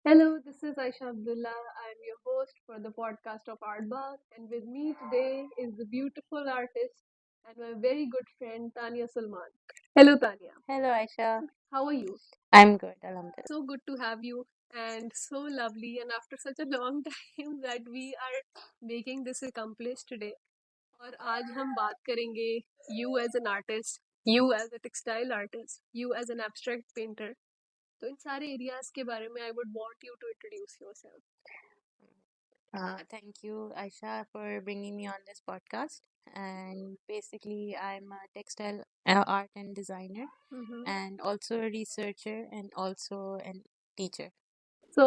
Hello, this is Aisha Abdullah. I'm your host for the podcast of Art Baagh, and with me today is the beautiful artist and my very good friend Tania Salman. Hello, Tania. Hello, Aisha. How are you? I'm good, Alhamdulillah. So good to have you, and so lovely. And after such a long time that we are making this accomplished today. और आज हम बात करेंगे you as an artist, you as a textile artist, you as an abstract painter. तो इन सारे areas के बारे में I would want you to introduce yourself. Thank you, Aisha, for bringing me on this podcast. And basically, I'm a textile art and designer, Mhm. and also a researcher, and also a teacher. So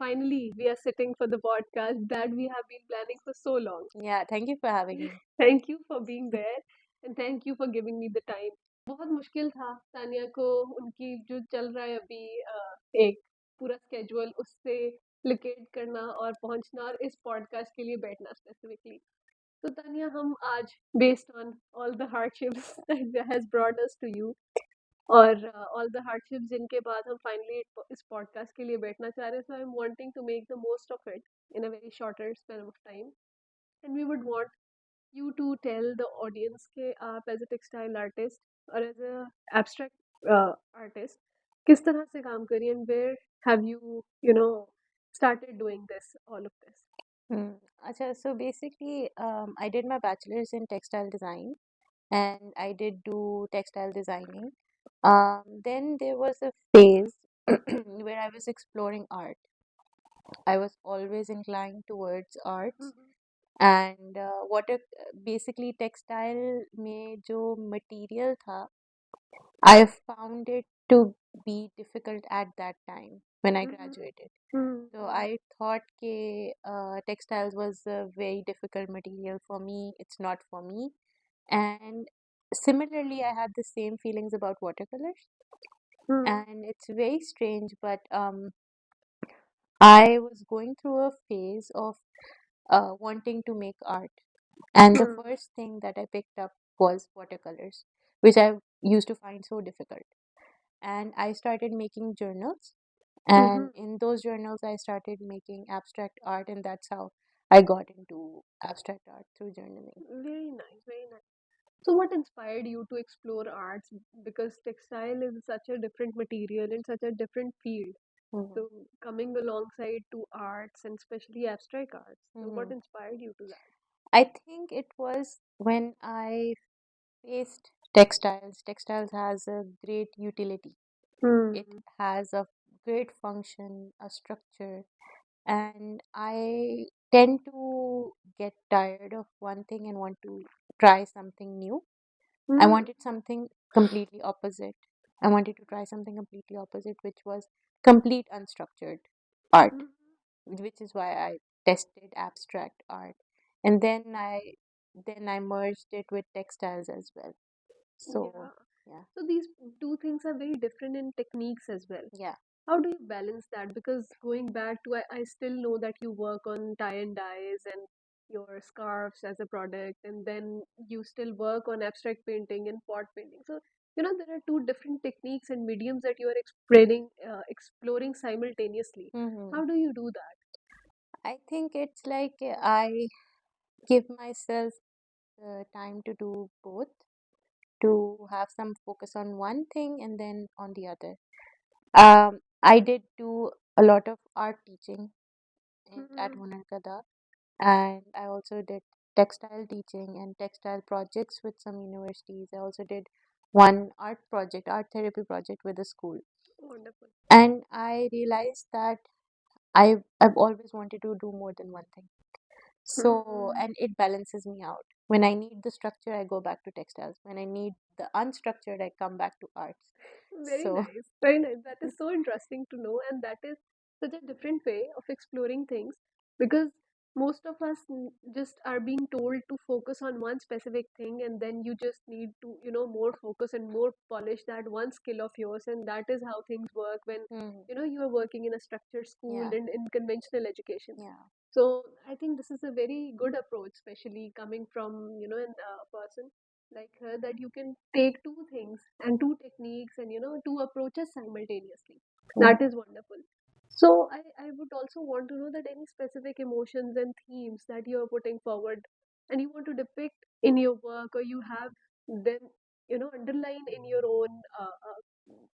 finally, we are sitting for the podcast that we have been planning for so long. Yeah, thank you for having me. Thank you for being there and thank you for giving me the time. बहुत मुश्किल था तानिया को उनकी जो चल रहा है अभी एक पूरा स्केड्यूल उससे लोकेट करना और पहुंचना और इस पॉडकास्ट के लिए बैठना स्पेसिफिकली तो तानिया हम आज based on all the hardships that has brought us to you और ऑल द हार्डशिप्स जिनके बाद हम फाइनली इस पॉडकास्ट के लिए बैठना चाह रहे हैं so I am wanting to make the most of it in a very shorter span of time and we would want you to tell the audience के आप एज अ टेक्सटाइल आर्टिस्ट और as a abstract artist किस तरह से काम करिए and where have you you know started doing this all of this. Hmm. Acha, so basically, I did my bachelor's in textile design, and I did do textile designing. Then there was a phase where I was exploring art. I was always inclined towards arts. Mhm. And basically textile में जो material था, I found it to be difficult at that time when I Mhm. graduated. Mhm. So I thought ke textiles was a very difficult material for me. It's not for me. And similarly, I had the same feelings about watercolors. Mhm. And it's very strange, but I was going through a phase of wanting to make art. And the Mhm. first thing that I picked up was watercolors, which I used to find so difficult. And I started making journals. And Mhm. in those journals, I started making abstract art, and that's how I got into abstract art through journaling. Very nice, very nice. So, what inspired you to explore arts? Because textile is such a different material and such a different field. Hmm. So, coming alongside to arts and especially abstract arts. So, what Hmm. inspired you to that? I think it was when I faced textiles. Textiles has a great utility. It Hmm. has a great function, a structure, and I tend to get tired of one thing and want to try something new. I Hmm. wanted something completely opposite. I wanted to try something completely opposite, which was complete unstructured art, Hmm. which is why I tested abstract art. And then I merged it with textiles as well. So Yeah. yeah, So, these two things are very different in techniques as well. yeah. How do you balance that? Because going back to, I still know that you work on tie and dyes and your scarves as a product, and then you still work on abstract painting and pot painting. So, there are two different techniques and mediums that you are exploring simultaneously. Hmm. How do you do that? I think it's like I give myself time to do both, to have some focus on one thing and then on the other. I did do a lot of art teaching at Mm-hmm. Hunarkada, and I also did textile teaching and textile projects with some universities. I also did one art project, art therapy project with a school. Wonderful. And I realized that I've always wanted to do more than one thing. So, Mm-hmm. and it balances me out. When I need the structure, I go back to textiles. When I need the unstructured, I come back to arts. Very So, nice. Very nice. That is so interesting to know, and that is such a different way of exploring things because most of us just are being told to focus on one specific thing, and then you just need to, more focus and more polish that one skill of yours, and that is how things work when, hmm, you are working in a structured school yeah, and in conventional education. yeah. So I think this is a very good approach, especially coming from, a person like her, that you can take two things and two techniques and, two approaches simultaneously. Hmm. That is wonderful. So I would also want to know that any specific emotions and themes that you are putting forward and you want to depict in your work, or you have them, underline in your own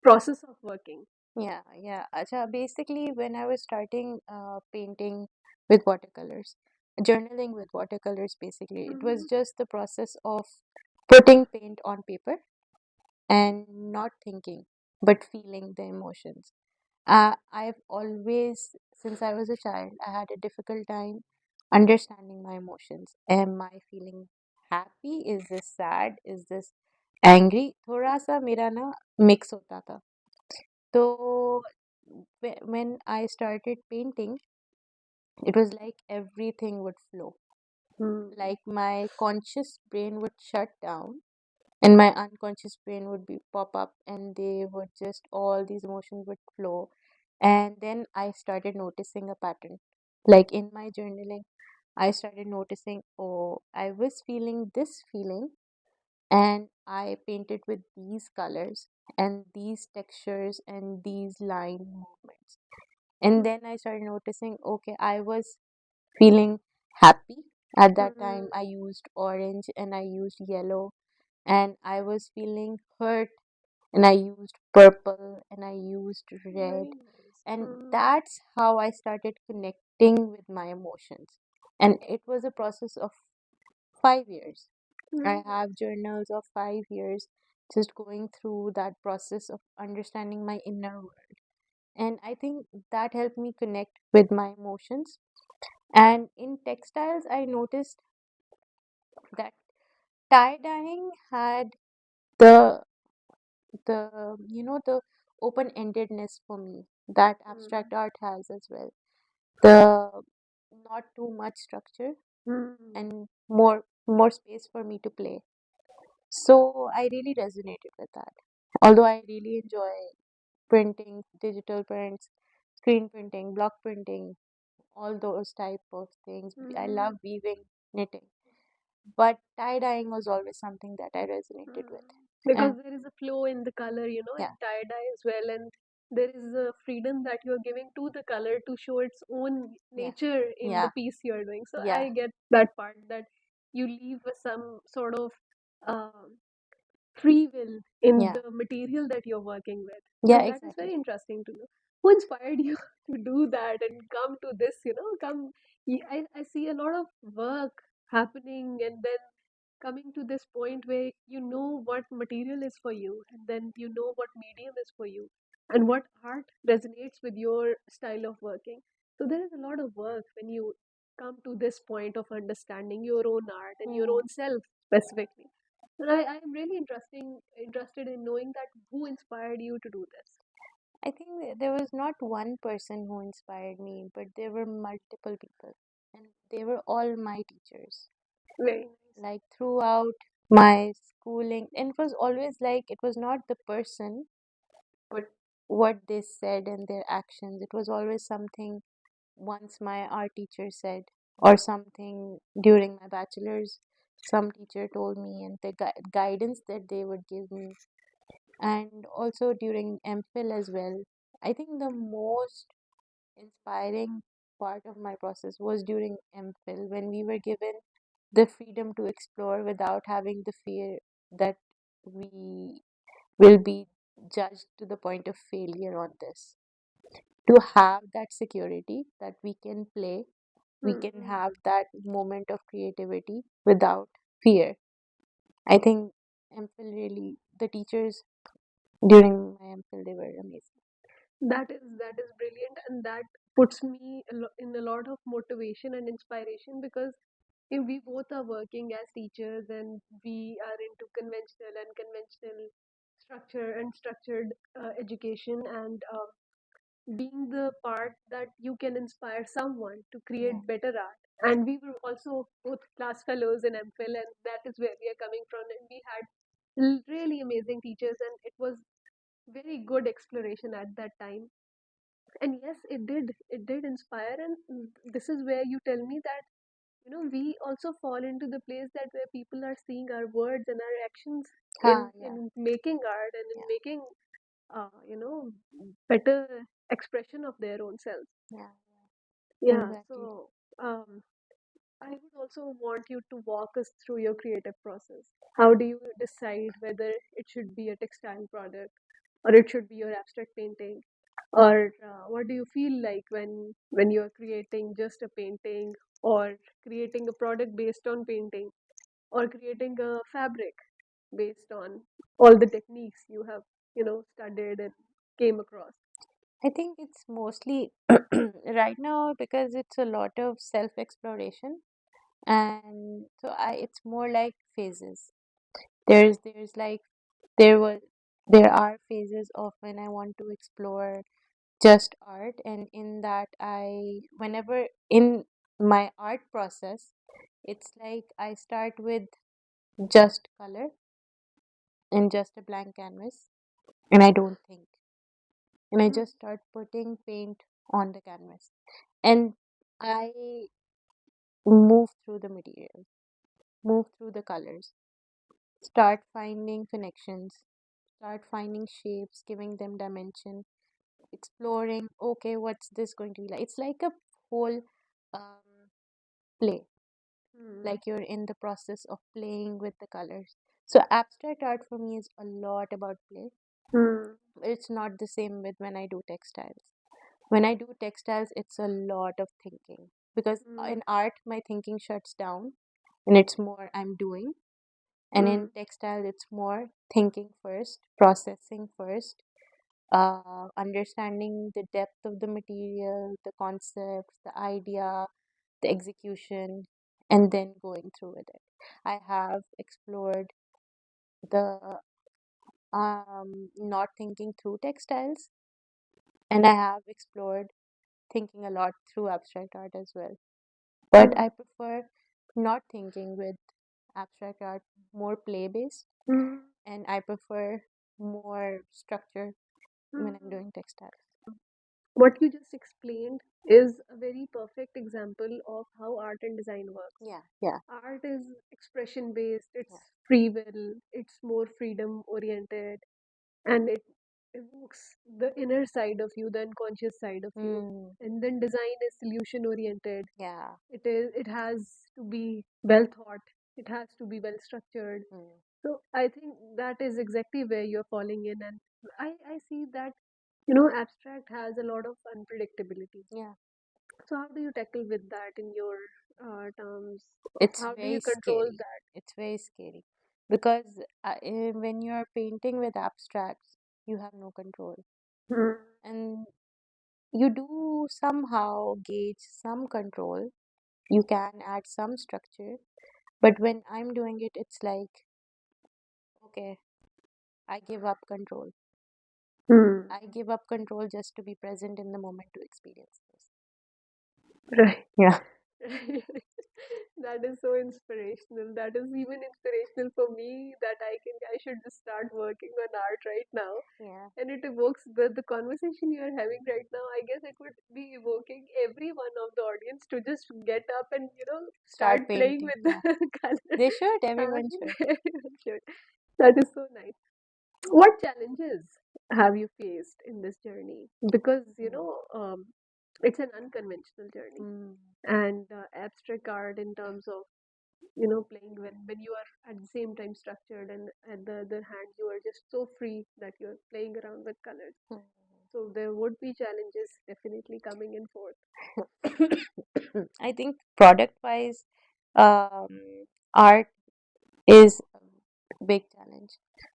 process of working. Yeah, yeah. Acha, basically, when I was starting painting with watercolors, journaling with watercolors, basically, it was Mm-hmm. just the process of putting paint on paper and not thinking, but feeling the emotions. I've always, since I was a child, I had a difficult time understanding my emotions. Am I feeling happy? Is this sad? Is this angry? थोड़ा सा मेरा ना mix होता था. So when I started painting, it was like everything would flow. Mm-hmm. Like my conscious brain would shut down and my unconscious brain would be pop up, and they would just all these emotions would flow. And then I started noticing a pattern. Like in my journaling, I started noticing, oh, I was feeling this feeling and I painted with these colors and these textures and these line movements. And then I started noticing, okay, I was feeling happy. At that time, Mm-hmm. I used orange and I used yellow, and I was feeling hurt and I used purple and I used red. Very nice. And Mm-hmm. that's how I started connecting with my emotions. And it was a process of 5 years. I Very have nice. journals of 5 years just going through that process of understanding my inner world. And I think that helped me connect with my emotions. And in textiles, I noticed that tie dyeing had the the open-endedness for me that abstract art has as well. The not too much structure Mm-hmm. and more space for me to play. So I really resonated with that. Although I really enjoy printing, digital prints, screen printing, block printing, all those type of things. I Mm-hmm. love weaving, knitting. But tie dyeing was always something that I resonated with. Because And there is a flow in the color, in yeah, tie dye as well, and there is a freedom that you're giving to the color to show its own yeah, nature in the yeah, piece you're doing. So yeah, I get that part, that you leave some sort of um free will in yeah, the material that you're working with. yeah, And that is exactly. very interesting to know. Who inspired you to do that and come to this, I see a lot of work happening, and then coming to this point where you know what material is for you, and then you know what medium is for you, and what art resonates with your style of working. So there is a lot of work when you come to this point of understanding your own art and your Hmm. own self specifically. And I'm really interested in knowing that who inspired you to do this. I think there was not one person who inspired me, but there were multiple people, and they were all my teachers. Very nice. Like throughout my schooling, and it was always like it was not the person, but what they said and their actions. It was always something once my art teacher said, or something during my bachelor's, some teacher told me, and the guidance that they would give me, and also during M.Phil as well. I think the most inspiring part of my process was during M.Phil when we were given the freedom to explore without having the fear that we will be judged to the point of failure on this. To have that security that we can play, we can Mm-hmm. have that moment of creativity without fear. I think M.Phil really, the teachers during my M.Phil, they were amazing. That is brilliant, and that puts me in a lot of motivation and inspiration, because if we both are working as teachers and we are into conventional and conventional structure and structured education, and being the part that you can inspire someone to create Yeah, better art. And we were also both class fellows in M.Phil, and that is where we are coming from. And we had really amazing teachers, and it was very good exploration at that time. And yes, it did inspire. And this is where you tell me that we also fall into the place that where people are seeing our words and our actions ha, yeah, in making art and in yeah, making better expression of their own selves. yeah. Yeah, Exactly. so um, I would also want you to walk us through your creative process. How do you decide whether it should be a textile product or it should be your abstract painting? Or what do you feel like when you're creating just a painting or creating a product based on painting or creating a fabric based on all the techniques you have, studied and came across? I think it's mostly right now because it's a lot of self-exploration, and so I it's more like phases. There's like there was there are phases of when I want to explore just art, and in that I whenever in my art process, it's like I start with just color and just a blank canvas, and I don't think, and I Mm, just start putting paint on the canvas, and I move through the material, move through the colors, start finding connections, start finding shapes, giving them dimension, exploring, okay, what's this going to be like? It's like a whole play, mm, like you're in the process of playing with the colors. So abstract art for me is a lot about play. mm, It's not the same with when I do textiles. When I do textiles, it's a lot of thinking because mm, in art, my thinking shuts down and it's more I'm doing. And in mm, textile, it's more thinking first, processing first, understanding the depth of the material, the concepts, the idea, the execution, and then going through with it. I have explored the not thinking through textiles, and I have explored thinking a lot through abstract art as well. But mm, I prefer not thinking with abstract art, more play based, mm, and I prefer more structure when I'm mm. doing textiles. What you just explained is a very perfect example of how art and design works. Yeah, yeah, Art is expression based, it's yeah. free will, it's more freedom oriented, and it evokes the inner side of you, the unconscious side of you. Mm, And then design is solution oriented. yeah. It has to be well thought, it has to be well structured. Mm, So I think that is exactly where you're falling in, and I see that abstract has a lot of unpredictability. yeah. So how do you tackle with that in your terms? It's How do very you control scary. that? It's very scary because when you're painting with abstracts, you have no control. Hmm. And you do somehow gauge some control. You can add some structure. But when I'm doing it, it's like, okay, I give up control. Hmm. I give up control just to be present in the moment to experience this. Right. Yeah. That is so inspirational. That is even inspirational for me that I should just start working on art right now. Yeah. And it evokes the conversation you are having right now. I guess it would be evoking every one of the audience to just get up and Start start playing painting. with Yeah. the color. They should. Uh, Everyone should. everyone should. That is so nice. What challenges have you faced in this journey? Because Mm. it's an unconventional journey, Mm. and abstract art in terms of playing when you are at the same time structured, and at the other hand you are just so free that you're playing around with colors. Mm. So there would be challenges definitely coming in forth. I think product wise, um, art is a big challenge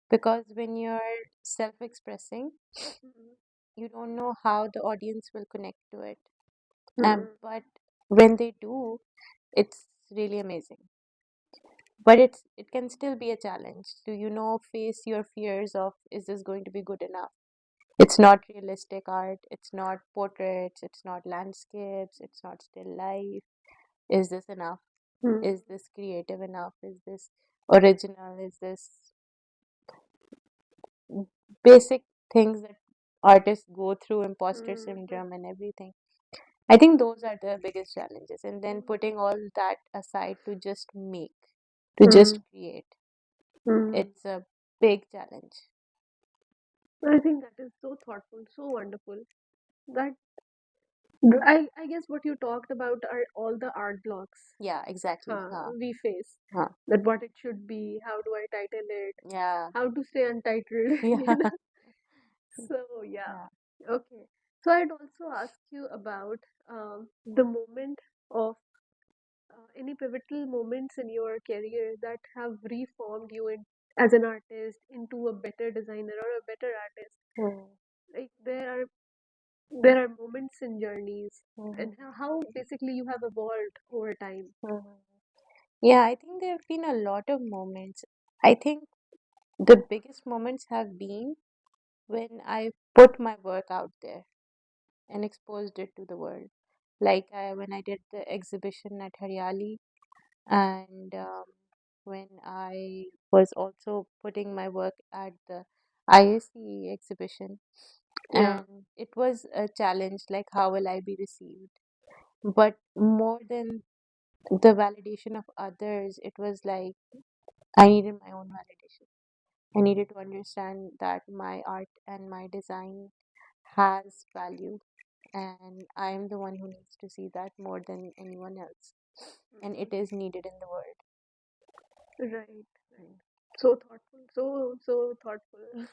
because when you're self expressing, Mm, you don't know how the audience will connect to it. mm, But when they do, it's really amazing. But it can still be a challenge. Do you know face your fears of is this going to be good enough? It's not realistic art, it's not portraits, it's not landscapes, it's not still life. Is this enough? mm, Is this creative enough? Is this original? Is this basic things that artists go through, imposter mm, mm, syndrome and everything? I think those are the biggest challenges. And then putting all that aside to just make, to just mm, create, mm. it's a big challenge. I think that is so thoughtful, so wonderful. That I guess what you talked about are all the art blocks Yeah, exactly. we face. Huh. That what it should be, how do I title it, Yeah. how to stay untitled, Yeah. So yeah, Yeah. okay. So I'd also ask you about the moment of any pivotal moments in your career that have reformed you as an artist into a better designer or a better artist. Hmm. Like there are moments in journeys, and Mhm. how basically you have evolved over time. Mhm. Yeah, I think there have been a lot of moments. I think the biggest moments have been when I put my work out there and exposed it to the world. Like when I did the exhibition at Haryali, and when I was also putting my work at the ISE exhibition, Yeah. and it was a challenge, like how will I be received? But more than the validation of others, it was like I needed my own validation. I needed to understand that my art and my design has value, and I am the one who needs to see that more than anyone else. And it is needed in the world. Right, right. So thoughtful, so thoughtful.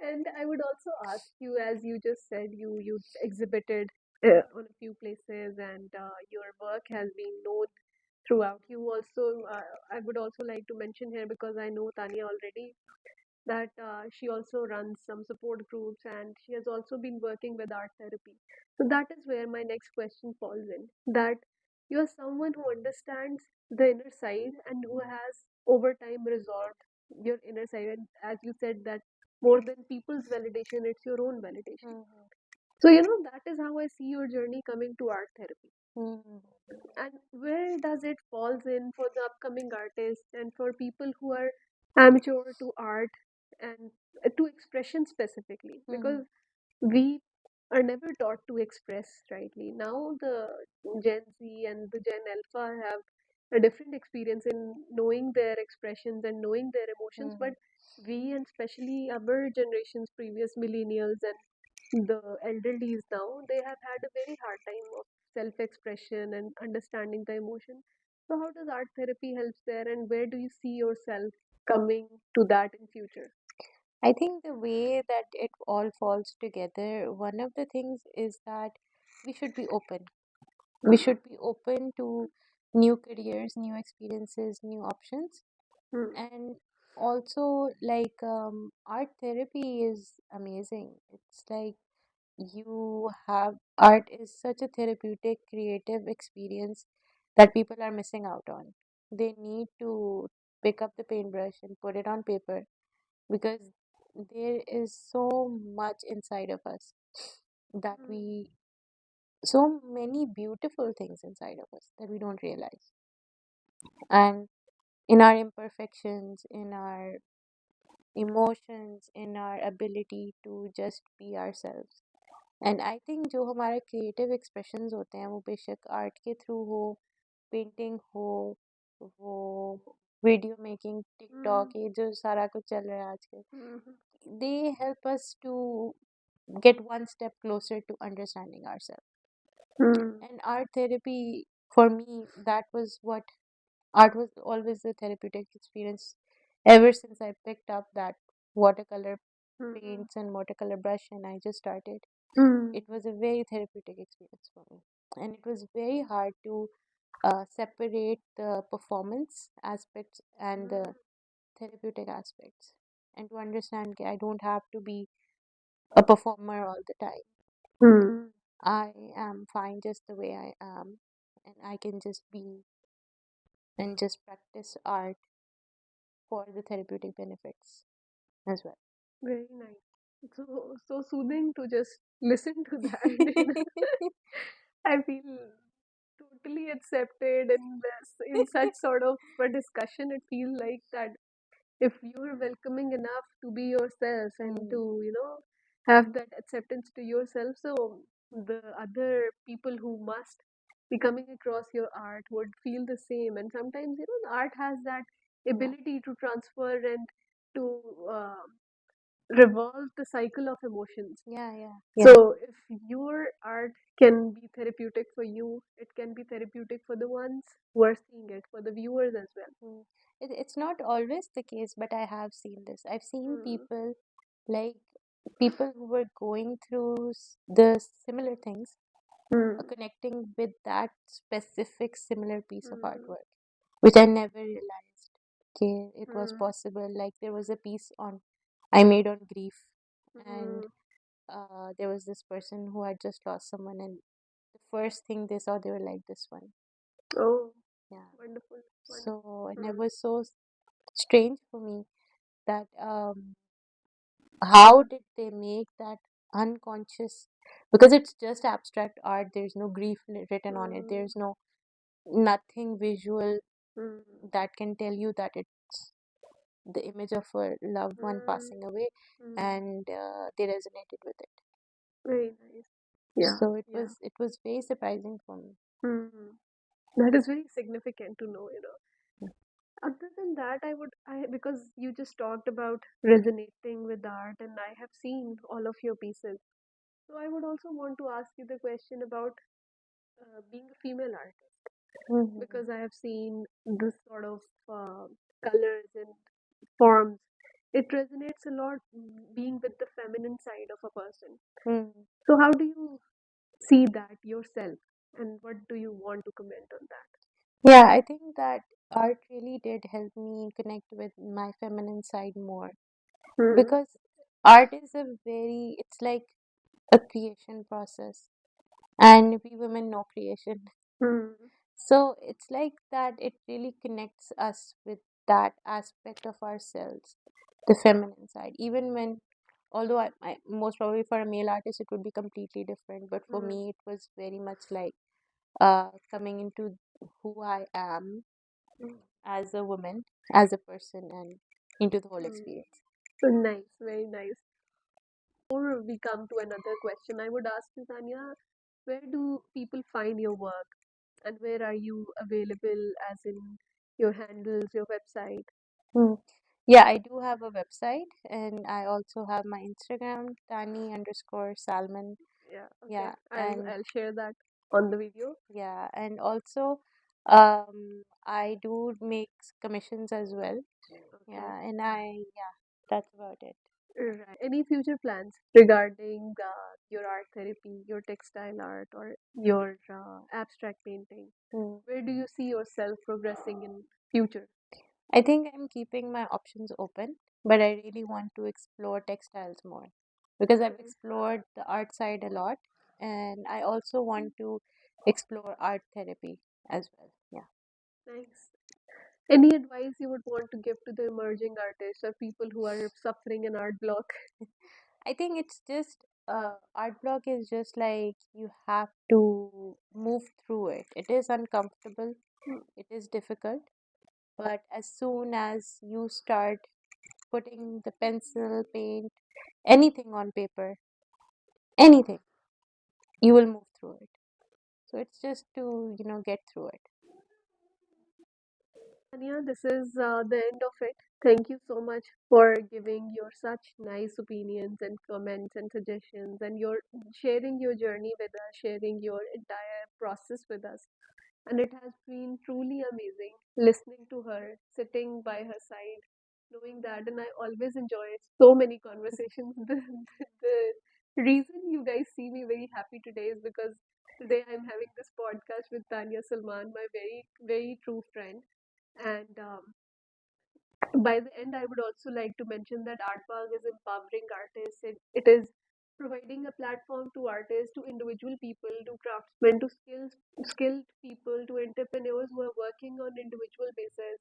And I would also ask you, as you just said, you exhibited on a few places, and your work has been known throughout. You also, I would also like to mention here because I know Tanya already that she also runs some support groups, and she has also been working with art therapy. So that is where my next question falls in, that you are someone who understands the inner side and who has over time resolved your inner side. And as you said, that more than people's validation, it's your own validation. Mhm. So, that is how I see your journey coming to art therapy. Mhm. And where does it falls in for the upcoming artists and for people who are amateur to art and to expression specifically? Mhm. Because we are never taught to express rightly. Now the Gen Z and the Gen Alpha have a different experience in knowing their expressions and knowing their emotions, but Mhm. we, and especially our generations, previous millennials and the elderlies now, they have had a very hard time of self-expression and understanding the emotion. So how does art therapy helps there, and where do you see yourself coming to that in future? I think the way that it all falls together, one of the things is that we should be open. We should be open to new careers, new experiences, new options. Hmm. And also, like, art therapy is amazing. It's like you have art is such a therapeutic, creative experience that people are missing out on. They need to pick up the paintbrush and put it on paper because there is so much inside of us that Hmm. we so many beautiful things inside of us that we don't realize. And in our imperfections, in our emotions, in our ability to just be ourselves. And I think जो हमारे creative expressions होते हैं वो बेशक art के through हो, painting हो, वो वीडियो मेकिंग, Hmm. टिकटॉक, ये जो सारा कुछ चल रहा है आजकल, Hmm. They help us to get one step closer to understanding ourselves. Hmm. And art therapy, for me, that was what art was always a therapeutic experience ever since I picked up that watercolor Hmm. paints and watercolor brush and I just started. Hmm. It was a very therapeutic experience for me. And it was very hard to separate the performance aspects and the therapeutic aspects. And to understand that I don't have to be a performer all the time. Hmm. I am fine just the way I am. And I can just be and just practice art for the therapeutic benefits as well. Very nice. So soothing to just listen to that. I feel totally accepted in such sort of a discussion. It feels like that if you're welcoming enough to be yourself and Mm, to, have that acceptance to yourself, so the other people who must be coming across your art would feel the same. And sometimes, the art has that yeah. ability to transfer and to revolve the cycle of emotions. Yeah, yeah, yeah. So if your art can be therapeutic for you, it can be therapeutic for the ones who are seeing it, for the viewers as well. Mm. It's not always the case, but I have seen this. I've seen Mm, people, like people who were going through the similar things, mm, connecting with that specific similar piece of mm, artwork, which I never realized. Okay, it was mm, possible. Like there was a piece on I made on grief, and mm. there was this person who had just lost someone, and the first thing they saw, they were like, "This one." Oh, Yeah. wonderful, wonderful. So, and it Mm, was so strange for me that how did they make that unconscious, because it's just abstract art, there's no grief written on it, mm, there's no nothing visual mm, that can tell you that it's the image of a loved one mm, passing away, mm. and they resonated with it. Very nice. Yeah, So it yeah. was it was very surprising for me. Mm. That is very significant to know. Other than that, because you just talked about resonating with art, and I have seen all of your pieces. So I would also want to ask you the question about being a female artist, Mm-hmm. because I have seen this sort of colors and forms. It resonates a lot being with the feminine side of a person. Mm. So how do you see that yourself, and what do you want to comment on that? Yeah, I think that art really did help me connect with my feminine side more, Hmm. because art is a very, it's like a creation process, and we women know creation. Hmm. So it's like that it really connects us with that aspect of ourselves, the feminine side. Even when, although most probably for a male artist it would be completely different, but for Hmm. me it was very much like coming into who I am Hmm. as a woman, as a person, and into the whole Hmm. experience. So nice, very nice. Before we come to another question, I would ask you, Tanya, where do people find your work, and where are you available, as in your handles, your website? Hmm. Yeah, I do have a website, and I also have my Instagram, Tani_Salman. Yeah, okay. Yeah, I'll and I'll share that on the video. yeah, and also I do make commissions as well. Okay. Yeah, and yeah, that's about it. Right. Any future plans regarding your art therapy, your textile art, or your abstract painting? Hmm. Where do you see yourself progressing in future? I think I'm keeping my options open, but I really want to explore textiles more because I've Nice, explored the art side a lot, and I also want to explore art therapy as well. Yeah. nice. Any advice you would want to give to the emerging artists or people who are suffering an art block? I think it's just art block is just like you have to move through it. It is uncomfortable, Mm, it is difficult, but as soon as you start putting the pencil, paint, anything on paper, anything, you will move through it. So it's just to, get through it. Tanya, this is the end of it. Thank you so much for giving your such nice opinions and comments and suggestions, and your sharing your journey with us, sharing your entire process with us. And it has been truly amazing listening to her, sitting by her side, knowing that. And I always enjoy so many conversations. The reason you guys see me very happy today is because today I'm having this podcast with Tania Salman, my very, very true friend. And by the end, I would also like to mention that ArtBaagh is empowering artists. It is providing a platform to artists, to individual people, to craftsmen, to skilled people, to entrepreneurs who are working on individual basis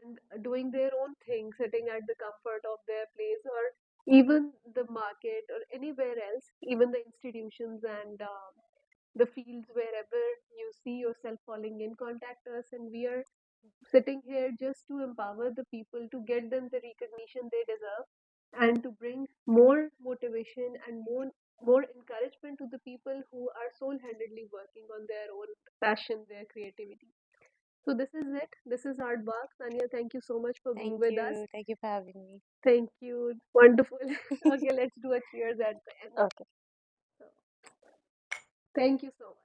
and doing their own thing, sitting at the comfort of their place, or even the market or anywhere else, even the institutions and the fields wherever you see yourself falling in. Contact us, and we are sitting here just to empower the people, to get them the recognition they deserve, and to bring more motivation and more encouragement to the people who are soul-handedly working on their own passion, their creativity. So this is it. This is Art Baagh. Tanya, thank you so much for being Thank with us. you. Thank you for having me. Thank you. Wonderful. Okay, let's do a cheers at the end. Okay. So, thank you so much.